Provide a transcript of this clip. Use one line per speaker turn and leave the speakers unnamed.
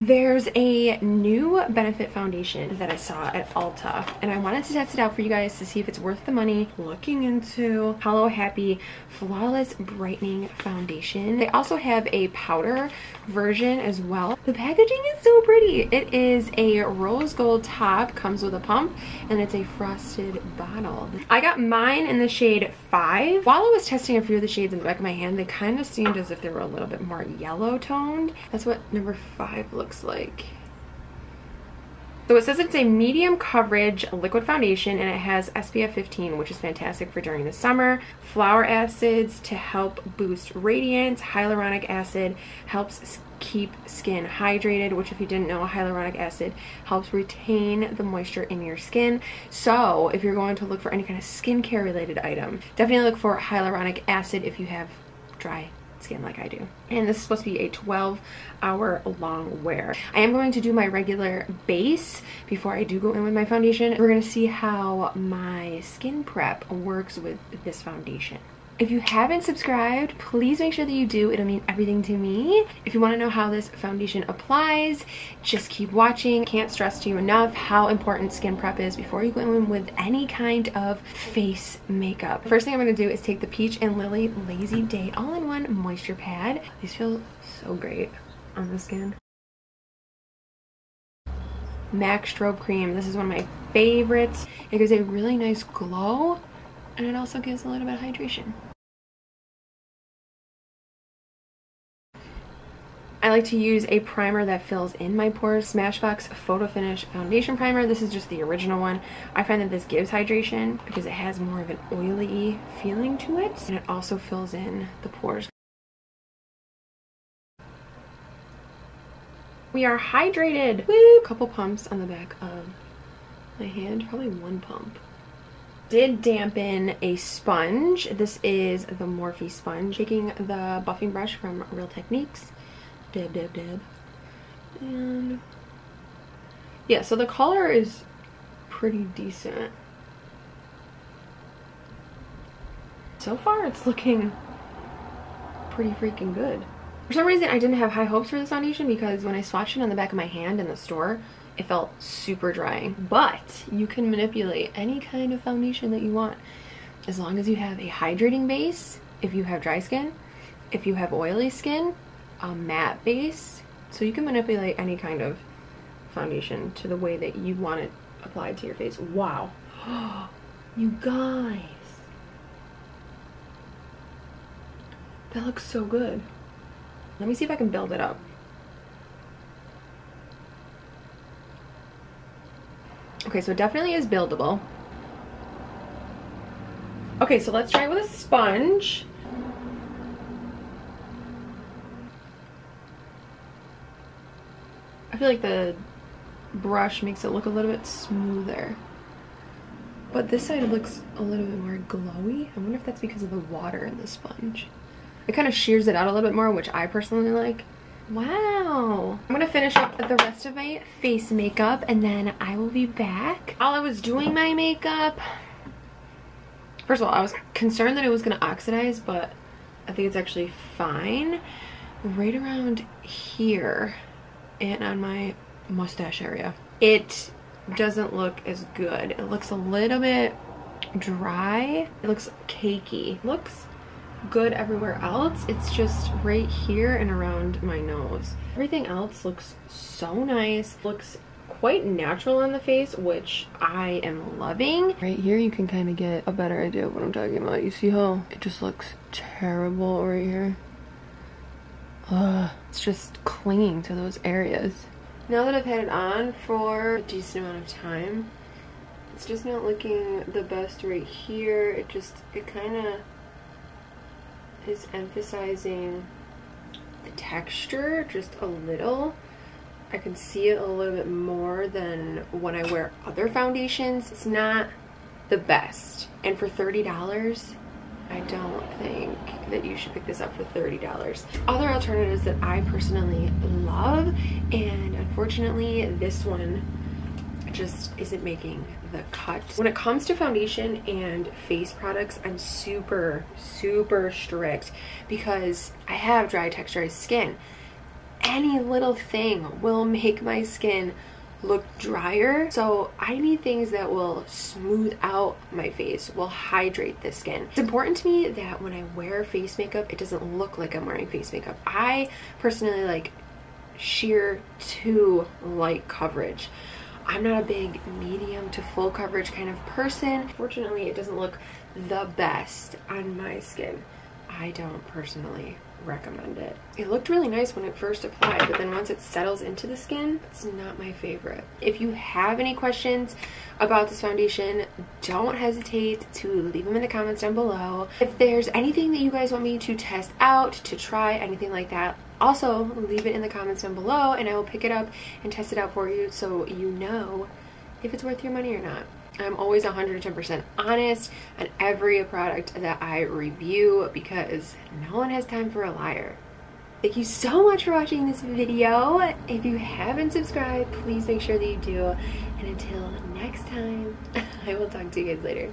There's a new Benefit foundation that I saw at Ulta, and I wanted to test it out for you guys to see if it's worth the money. Looking into Hello Happy Flawless Brightening Foundation. They also have a powder version as well. The packaging is so pretty. It is a rose gold top, comes with a pump, and it's a frosted bottle. I got mine in the shade 5. While I was testing a few of the shades in the back of my hand, they kind of seemed as if they were a little bit more yellow toned. That's what number 5 looks like. So it says it's a medium coverage liquid foundation, and it has SPF 15, which is fantastic for during the summer. Flower acids to help boost radiance. Hyaluronic acid helps keep skin hydrated, which if you didn't know, hyaluronic acid helps retain the moisture in your skin. So if you're going to look for any kind of skincare related item, definitely look for hyaluronic acid if you have dry skin like I do. And this is supposed to be a 12-hour long wear. I am going to do my regular base before I do go in with my foundation. We're going to see how my skin prep works with this foundation. If you haven't subscribed, please make sure that you do. It'll mean everything to me. If you want to know how this foundation applies, just keep watching. Can't stress to you enough how important skin prep is before you go in with any kind of face makeup. First thing I'm going to do is take the Peach and Lily Lazy Day All-in-One Moisture Pad. These feel so great on the skin. MAC Strobe Cream. This is one of my favorites. It gives a really nice glow, and it also gives a little bit of hydration. I like to use a primer that fills in my pores. Smashbox Photo Finish Foundation Primer. This is just the original one. I find that this gives hydration because it has more of an oily feeling to it, and it also fills in the pores. We are hydrated. Woo! Couple pumps on the back of my hand, probably one pump. Did dampen a sponge. This is the Morphe sponge. Taking the buffing brush from Real Techniques. Dab, dab, dab. And yeah, so the color is pretty decent. So far, it's looking pretty freaking good. For some reason, I didn't have high hopes for this foundation because when I swatched it on the back of my hand in the store, it felt super drying. But you can manipulate any kind of foundation that you want as long as you have a hydrating base. If you have dry skin, if you have oily skin, a matte base. So you can manipulate any kind of foundation to the way that you want it applied to your face. Wow. You guys, that looks so good. Let me see if I can build it up. Okay, so it definitely is buildable. Okay, so let's try it with a sponge. I feel like the brush makes it look a little bit smoother. But this side looks a little bit more glowy. I wonder if that's because of the water in the sponge. It kind of shears it out a little bit more, which I personally like. Wow. I'm gonna finish up the rest of my face makeup and then I will be back. While I was doing my makeup, first of all, I was concerned that it was gonna oxidize, but I think it's actually fine. Right around here and on my mustache area, it doesn't look as good. It looks a little bit dry. It looks cakey. It looks good everywhere else. It's just right here and around my nose. Everything else looks so nice. Looks quite natural on the face, which I am loving. Right here you can kind of get a better idea of what I'm talking about. You see how it just looks terrible right here? It's just clinging to those areas. Now that I've had it on for a decent amount of time, it's just not looking the best right here. It kind of is emphasizing the texture just a little. I can see it a little bit more than when I wear other foundations. It's not the best. And for $30, I don't think that you should pick this up for $30. Other alternatives that I personally love, and unfortunately this one just isn't making the cut. When it comes to foundation and face products, I'm super strict because I have dry texturized skin. any little thing will make my skin look drier. So I need things that will smooth out my face, will hydrate the skin. It's important to me that when I wear face makeup, it doesn't look like I'm wearing face makeup. I personally like sheer to light coverage. I'm not a big medium to full coverage kind of person. Fortunately, it doesn't look the best on my skin. I don't personally recommend it. It looked really nice when it first applied, but then once it settles into the skin, it's not my favorite. If you have any questions about this foundation, don't hesitate to leave them in the comments down below. If there's anything that you guys want me to test out, to try, anything like that, also leave it in the comments down below and I will pick it up and test it out for you so you know if it's worth your money or not. I'm always 110% honest on every product that I review because no one has time for a liar. Thank you so much for watching this video. If you haven't subscribed, please make sure that you do. And until next time, I will talk to you guys later.